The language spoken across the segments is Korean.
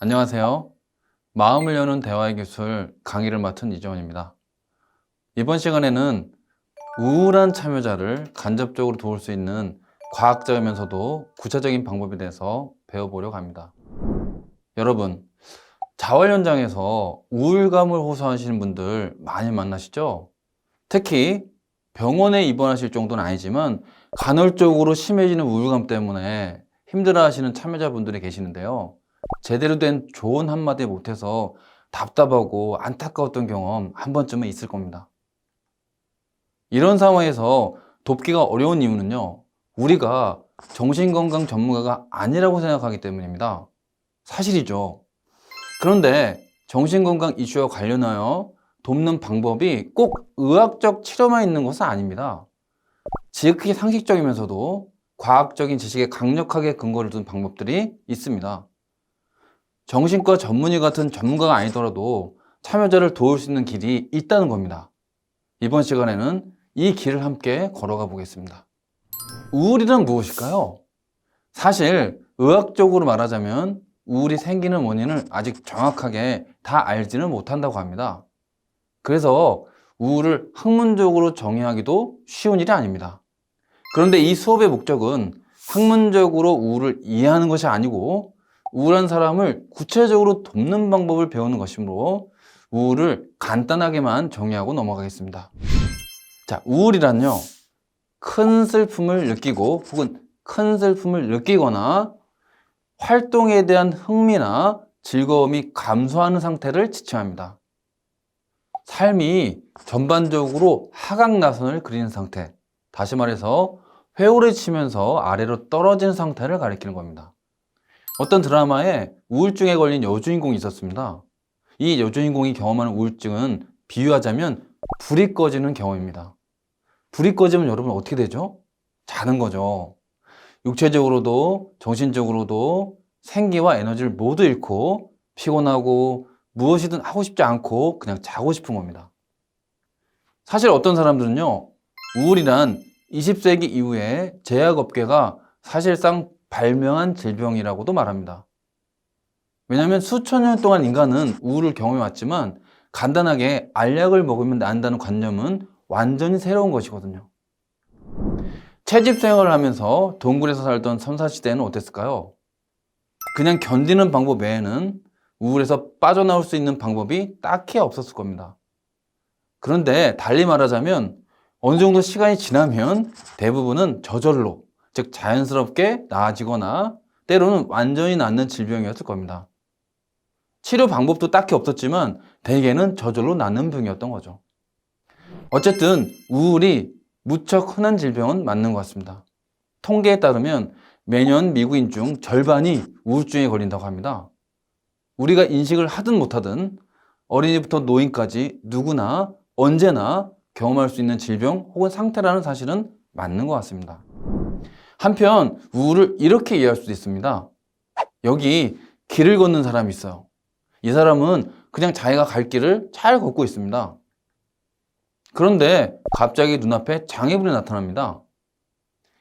안녕하세요. 마음을 여는 대화의 기술 강의를 맡은 이정원입니다. 이번 시간에는 우울한 참여자를 간접적으로 도울 수 있는 과학적이면서도 구체적인 방법에 대해서 배워보려고 합니다. 여러분, 자활 현장에서 우울감을 호소하시는 분들 많이 만나시죠? 특히 병원에 입원하실 정도는 아니지만 간헐적으로 심해지는 우울감 때문에 힘들어하시는 참여자분들이 계시는데요. 제대로 된 조언 한마디 못해서 답답하고 안타까웠던 경험 한 번쯤은 있을 겁니다. 이런 상황에서 돕기가 어려운 이유는요, 우리가 정신건강 전문가가 아니라고 생각하기 때문입니다. 사실이죠. 그런데 정신건강 이슈와 관련하여 돕는 방법이 꼭 의학적 치료만 있는 것은 아닙니다. 지극히 상식적이면서도 과학적인 지식에 강력하게 근거를 둔 방법들이 있습니다. 정신과 전문의 같은 전문가가 아니더라도 참여자를 도울 수 있는 길이 있다는 겁니다. 이번 시간에는 이 길을 함께 걸어가 보겠습니다. 우울이란 무엇일까요? 사실 의학적으로 말하자면 우울이 생기는 원인을 아직 정확하게 다 알지는 못한다고 합니다. 그래서 우울을 학문적으로 정의하기도 쉬운 일이 아닙니다. 그런데 이 수업의 목적은 학문적으로 우울을 이해하는 것이 아니고 우울한 사람을 구체적으로 돕는 방법을 배우는 것이므로 우울을 간단하게만 정의하고 넘어가겠습니다. 자, 우울이란요, 큰 슬픔을 느끼고 혹은 큰 슬픔을 느끼거나 활동에 대한 흥미나 즐거움이 감소하는 상태를 지칭합니다. 삶이 전반적으로 하강나선을 그리는 상태, 다시 말해서 회오리 치면서 아래로 떨어진 상태를 가리키는 겁니다. 어떤 드라마에 우울증에 걸린 여주인공이 있었습니다. 이 여주인공이 경험하는 우울증은 비유하자면 불이 꺼지는 경험입니다. 불이 꺼지면 여러분 어떻게 되죠? 자는 거죠. 육체적으로도 정신적으로도 생기와 에너지를 모두 잃고 피곤하고 무엇이든 하고 싶지 않고 그냥 자고 싶은 겁니다. 사실 어떤 사람들은요, 우울이란 20세기 이후에 제약업계가 사실상 발명한 질병이라고도 말합니다. 왜냐하면 수천 년 동안 인간은 우울을 경험해 왔지만 간단하게 알약을 먹으면 난다는 관념은 완전히 새로운 것이거든요. 채집 생활을 하면서 동굴에서 살던 선사시대는 어땠을까요? 그냥 견디는 방법 외에는 우울에서 빠져나올 수 있는 방법이 딱히 없었을 겁니다. 그런데 달리 말하자면 어느 정도 시간이 지나면 대부분은 저절로, 즉 자연스럽게 나아지거나 때로는 완전히 낫는 질병이었을 겁니다. 치료 방법도 딱히 없었지만 대개는 저절로 낫는 병이었던 거죠. 어쨌든 우울이 무척 흔한 질병은 맞는 것 같습니다. 통계에 따르면 매년 미국인 중 절반이 우울증에 걸린다고 합니다. 우리가 인식을 하든 못하든 어린이부터 노인까지 누구나 언제나 경험할 수 있는 질병 혹은 상태라는 사실은 맞는 것 같습니다. 한편 우울을 이렇게 이해할 수도 있습니다. 여기 길을 걷는 사람이 있어요. 이 사람은 그냥 자기가 갈 길을 잘 걷고 있습니다. 그런데 갑자기 눈앞에 장애물이 나타납니다.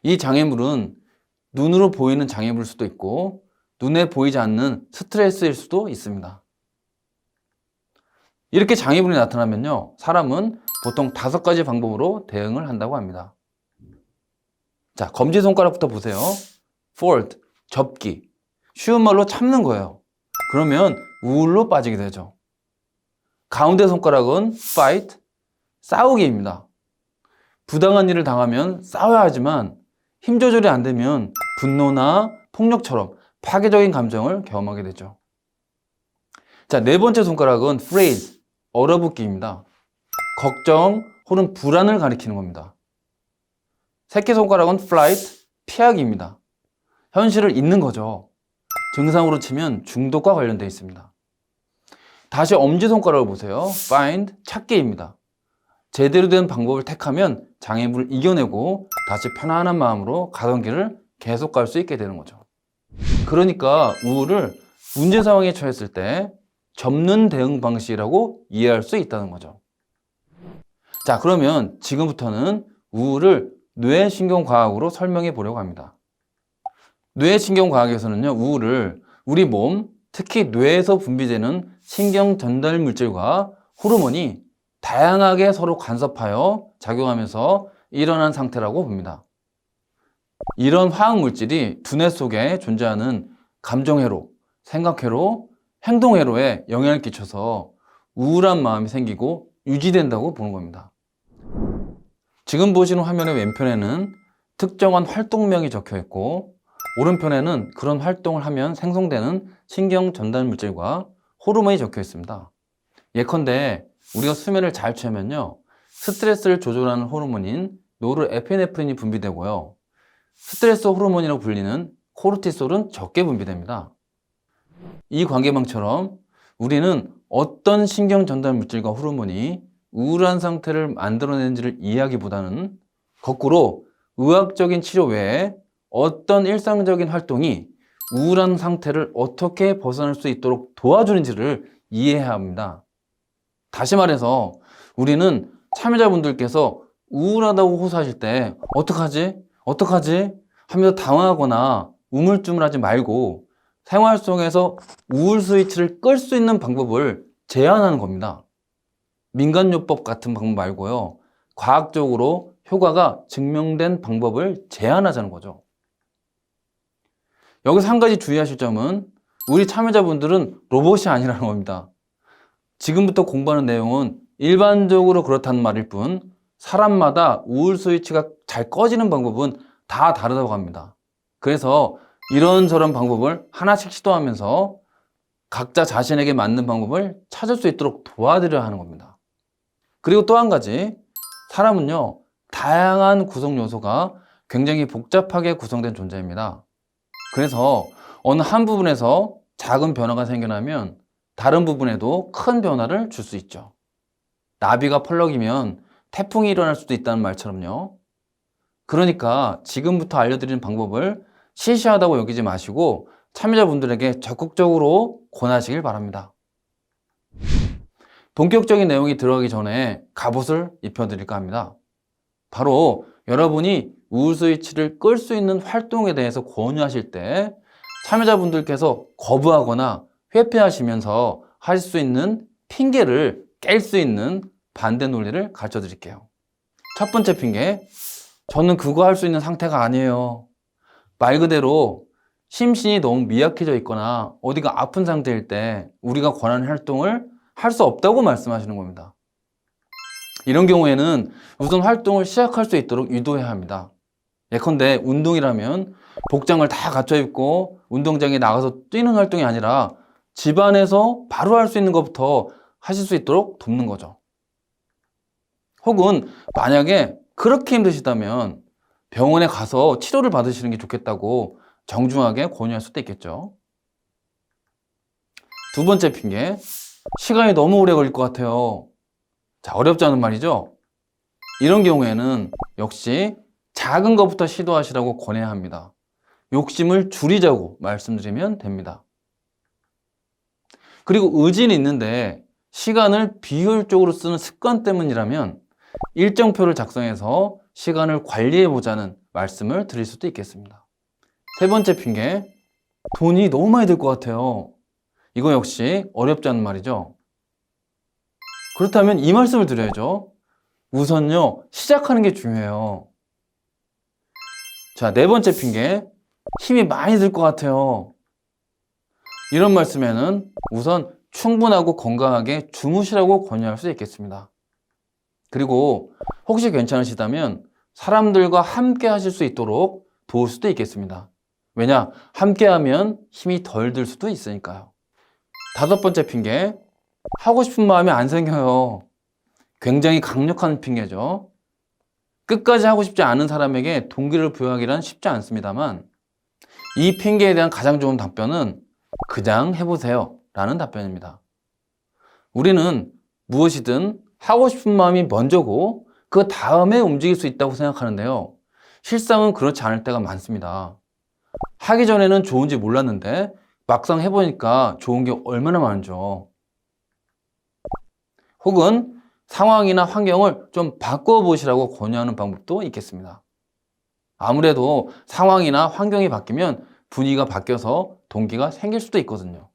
이 장애물은 눈으로 보이는 장애물일 수도 있고 눈에 보이지 않는 스트레스일 수도 있습니다. 이렇게 장애물이 나타나면요, 사람은 보통 5가지 방법으로 대응을 한다고 합니다. 자, 검지손가락부터 보세요. fold, 접기. 쉬운 말로 참는 거예요. 그러면 우울로 빠지게 되죠. 가운데 손가락은 fight, 싸우기입니다. 부당한 일을 당하면 싸워야 하지만 힘 조절이 안 되면 분노나 폭력처럼 파괴적인 감정을 경험하게 되죠. 자, 4번째 손가락은 freeze, 얼어붙기입니다. 걱정 혹은 불안을 가리키는 겁니다. 새끼손가락은 flight, 피하기입니다. 현실을 잊는 거죠. 증상으로 치면 중독과 관련되어 있습니다. 다시 엄지손가락을 보세요. find, 찾기입니다. 제대로 된 방법을 택하면 장애물을 이겨내고 다시 편안한 마음으로 가던 길을 계속 갈 수 있게 되는 거죠. 그러니까 우울을 문제 상황에 처했을 때 접는 대응 방식이라고 이해할 수 있다는 거죠. 자, 그러면 지금부터는 우울을 뇌신경과학으로 설명해 보려고 합니다. 뇌신경과학에서는요, 우울을 우리 몸 특히 뇌에서 분비되는 신경 전달 물질과 호르몬이 다양하게 서로 간섭하여 작용하면서 일어난 상태라고 봅니다. 이런 화학 물질이 두뇌 속에 존재하는 감정회로, 생각회로, 행동회로에 영향을 끼쳐서 우울한 마음이 생기고 유지된다고 보는 겁니다. 지금 보시는 화면의 왼편에는 특정한 활동명이 적혀 있고 오른편에는 그런 활동을 하면 생성되는 신경 전달 물질과 호르몬이 적혀 있습니다. 예컨대 우리가 수면을 잘 취하면요, 스트레스를 조절하는 호르몬인 노르에피네프린이 분비되고요, 스트레스 호르몬이라고 불리는 코르티솔은 적게 분비됩니다. 이 관계망처럼 우리는 어떤 신경 전달 물질과 호르몬이 우울한 상태를 만들어내는지를 이해하기보다는 거꾸로 의학적인 치료 외에 어떤 일상적인 활동이 우울한 상태를 어떻게 벗어날 수 있도록 도와주는지를 이해해야 합니다. 다시 말해서 우리는 참여자분들께서 우울하다고 호소하실 때 어떡하지? 하면서 당황하거나 우물쭈물하지 말고 생활 속에서 우울 스위치를 끌 수 있는 방법을 제안하는 겁니다. 민간요법 같은 방법 말고요, 과학적으로 효과가 증명된 방법을 제안하자는 거죠. 여기서 한 가지 주의하실 점은 우리 참여자분들은 로봇이 아니라는 겁니다. 지금부터 공부하는 내용은 일반적으로 그렇다는 말일 뿐 사람마다 우울 스위치가 잘 꺼지는 방법은 다 다르다고 합니다. 그래서 이런저런 방법을 하나씩 시도하면서 각자 자신에게 맞는 방법을 찾을 수 있도록 도와드려야 하는 겁니다. 그리고 또 한 가지, 사람은요, 다양한 구성 요소가 굉장히 복잡하게 구성된 존재입니다. 그래서 어느 한 부분에서 작은 변화가 생겨나면 다른 부분에도 큰 변화를 줄 수 있죠. 나비가 펄럭이면 태풍이 일어날 수도 있다는 말처럼요. 그러니까 지금부터 알려드리는 방법을 시시하다고 여기지 마시고 참여자분들에게 적극적으로 권하시길 바랍니다. 본격적인 내용이 들어가기 전에 갑옷을 입혀드릴까 합니다. 바로 여러분이 우울 스위치를 끌 수 있는 활동에 대해서 권유하실 때 참여자분들께서 거부하거나 회피하시면서 하실 수 있는 핑계를 깰 수 있는 반대 논리를 가르쳐 드릴게요. 첫 번째 핑계, 저는 그거 할 수 있는 상태가 아니에요. 말 그대로 심신이 너무 미약해져 있거나 어디가 아픈 상태일 때 우리가 권하는 활동을 할 수 없다고 말씀하시는 겁니다. 이런 경우에는 우선 활동을 시작할 수 있도록 유도해야 합니다. 예컨대 운동이라면 복장을 다 갖춰 입고 운동장에 나가서 뛰는 활동이 아니라 집안에서 바로 할 수 있는 것부터 하실 수 있도록 돕는 거죠. 혹은 만약에 그렇게 힘드시다면 병원에 가서 치료를 받으시는 게 좋겠다고 정중하게 권유할 수도 있겠죠. 두 번째 핑계, 시간이 너무 오래 걸릴 것 같아요. 자, 어렵지 않은 말이죠? 이런 경우에는 역시 작은 것부터 시도하시라고 권해야 합니다. 욕심을 줄이자고 말씀드리면 됩니다. 그리고 의지는 있는데 시간을 비효율적으로 쓰는 습관 때문이라면 일정표를 작성해서 시간을 관리해보자는 말씀을 드릴 수도 있겠습니다. 세 번째 핑계, 돈이 너무 많이 들 것 같아요. 이거 역시 어렵지 않은 말이죠. 그렇다면 이 말씀을 드려야죠. 우선요, 시작하는 게 중요해요. 자, 네 번째 핑계, 힘이 많이 들 것 같아요. 이런 말씀에는 우선 충분하고 건강하게 주무시라고 권유할 수 있겠습니다. 그리고 혹시 괜찮으시다면 사람들과 함께 하실 수 있도록 도울 수도 있겠습니다. 왜냐? 함께 하면 힘이 덜 들 수도 있으니까요. 다섯 번째 핑계, 하고 싶은 마음이 안 생겨요. 굉장히 강력한 핑계죠. 끝까지 하고 싶지 않은 사람에게 동기를 부여하기란 쉽지 않습니다만 이 핑계에 대한 가장 좋은 답변은 그냥 해보세요 라는 답변입니다. 우리는 무엇이든 하고 싶은 마음이 먼저고 그 다음에 움직일 수 있다고 생각하는데요. 실상은 그렇지 않을 때가 많습니다. 하기 전에는 좋은지 몰랐는데 막상 해보니까 좋은 게 얼마나 많죠. 혹은 상황이나 환경을 좀 바꿔보시라고 권유하는 방법도 있겠습니다. 아무래도 상황이나 환경이 바뀌면 분위기가 바뀌어서 동기가 생길 수도 있거든요.